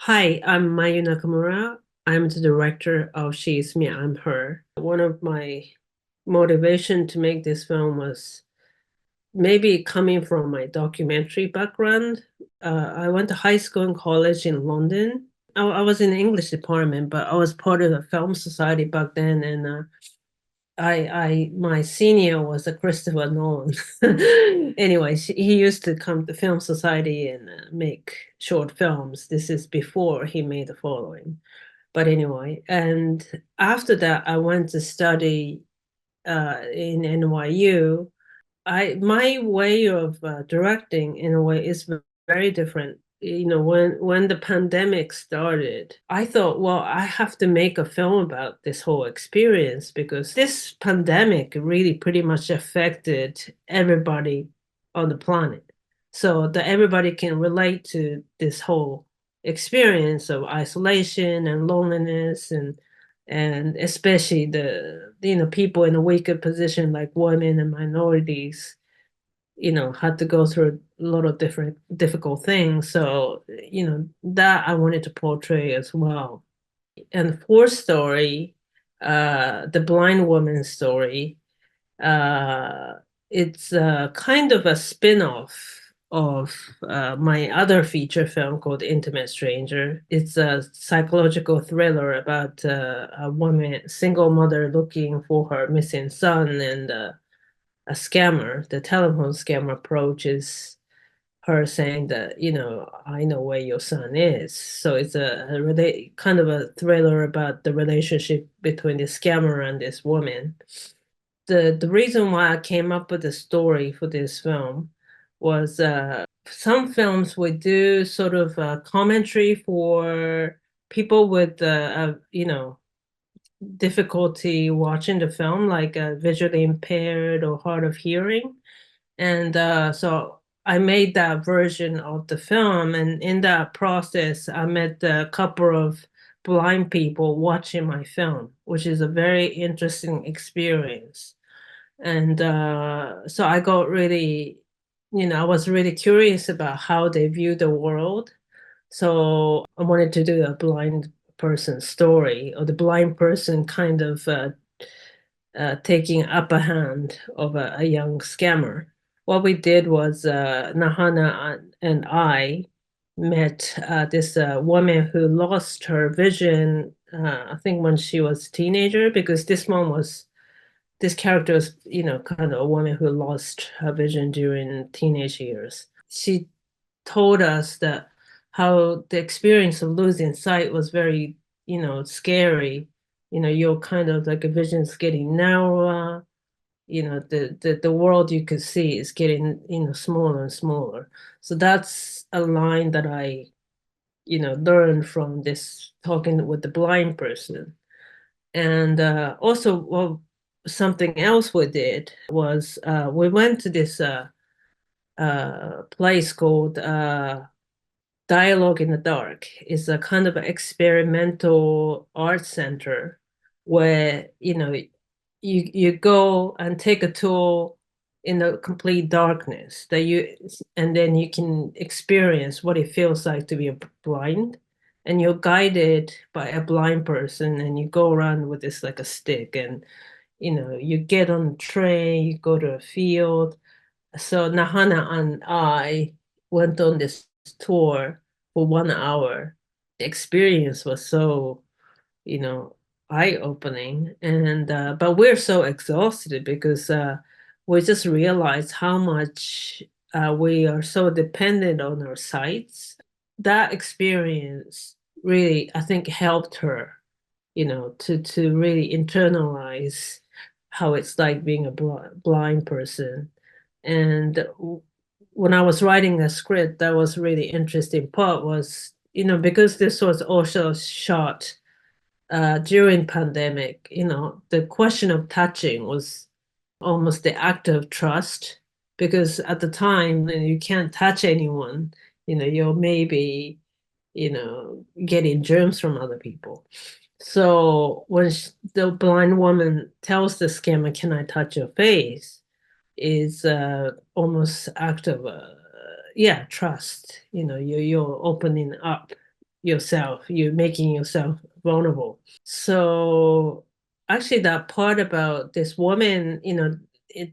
Hi, I'm Mayu Nakamura. I'm the director of She's Me, I'm Her. One of my motivation to make this film was maybe coming from my documentary background. I went to high school and college in London. I was in the English department, but I was part of the film society back then, and my senior was a Christopher Nolan. Anyways, he used to come to film society and make short films. This is before he made the following. But anyway, and after that, I went to study in NYU. I my way of directing in a way is very different. You know, when the pandemic started, I thought, well, I have to make a film about this whole experience because this pandemic really pretty much affected everybody on the planet. So that everybody can relate to this whole experience of isolation and loneliness and especially the people in a weaker position like women and minorities had to go through a lot of different difficult things, so that I wanted to portray as well. And fourth story, the blind woman story, uh it's kind of a spin-off of my other feature film called Intimate Stranger. It's a psychological thriller about a woman, single mother, looking for her missing son, and a scammer, the telephone scammer, approaches her saying that, I know where your son is. So it's kind of a thriller about the relationship between the scammer and this woman. The reason why I came up with the story for this film was some films would do sort of a commentary for people with difficulty watching the film, like visually impaired or hard of hearing. And so I made that version of the film. And in that process, I met a couple of blind people watching my film, which is a very interesting experience. And so I got really, I was really curious about how they view the world. So I wanted to do a blind person story, or the blind person kind of taking upper hand of a young scammer. What we did was Nahana and I met this woman who lost her vision, I think when she was a teenager, because this character was, kind of a woman who lost her vision during teenage years. She told us that how the experience of losing sight was very, scary. You're kind of like a vision's getting narrower. The world you could see is getting, smaller and smaller. So that's a line that I, learned from this talking with the blind person. And also, well, something else we did was we went to this place called Dialogue in the Dark. It's a kind of experimental art center where, you go and take a tour in the complete darkness, and then you can experience what it feels like to be a blind. And you're guided by a blind person, and you go around with this like a stick, and you get on a train, you go to a field. So Nahana and I went on this tour for 1 hour. The experience was so, you know, eye-opening. And but we're so exhausted because we just realized how much we are so dependent on our sites. That experience really, I think, helped her, to really internalize how it's like being a blind person. And when I was writing the script, that was really interesting part was, because this was also shot during pandemic, the question of touching was almost the act of trust, because at the time you can't touch anyone, you're maybe, getting germs from other people. So when the blind woman tells the scammer, "Can I touch your face?" is almost act of yeah, trust. You're opening up yourself, you're making yourself vulnerable. So actually that part about this woman,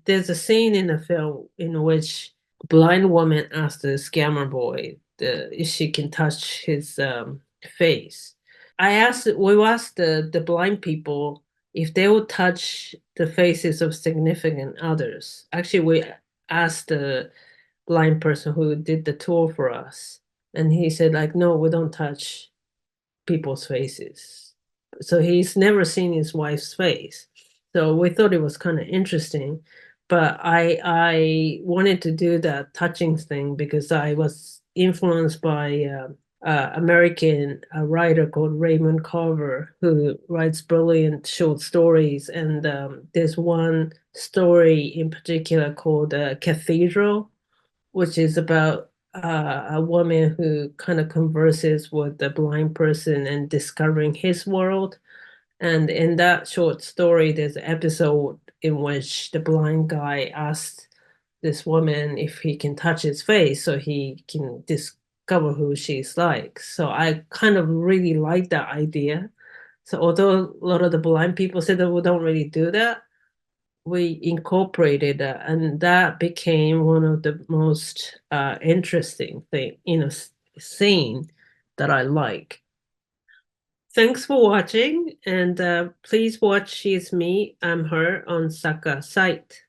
there's a scene in the film in which a blind woman asks the scammer boy if she can touch his face. We asked the blind people if they would touch the faces of significant others. Actually, we asked the blind person who did the tour for us, and he said like, no, we don't touch people's faces. So he's never seen his wife's face. So we thought it was kind of interesting. But I wanted to do that touching thing because I was influenced by American writer called Raymond Carver, who writes brilliant short stories. And there's one story in particular called Cathedral, which is about a woman who kind of converses with the blind person and discovering his world. And in that short story, there's an episode in which the blind guy asks this woman if he can touch his face so he can discover who she's like. So I kind of really like that idea. So although a lot of the blind people say that we don't really do that, we incorporated that, and that became one of the most interesting thing, scene that I like. Thanks for watching, and please watch She's Me, I'm Her on SAKKA site.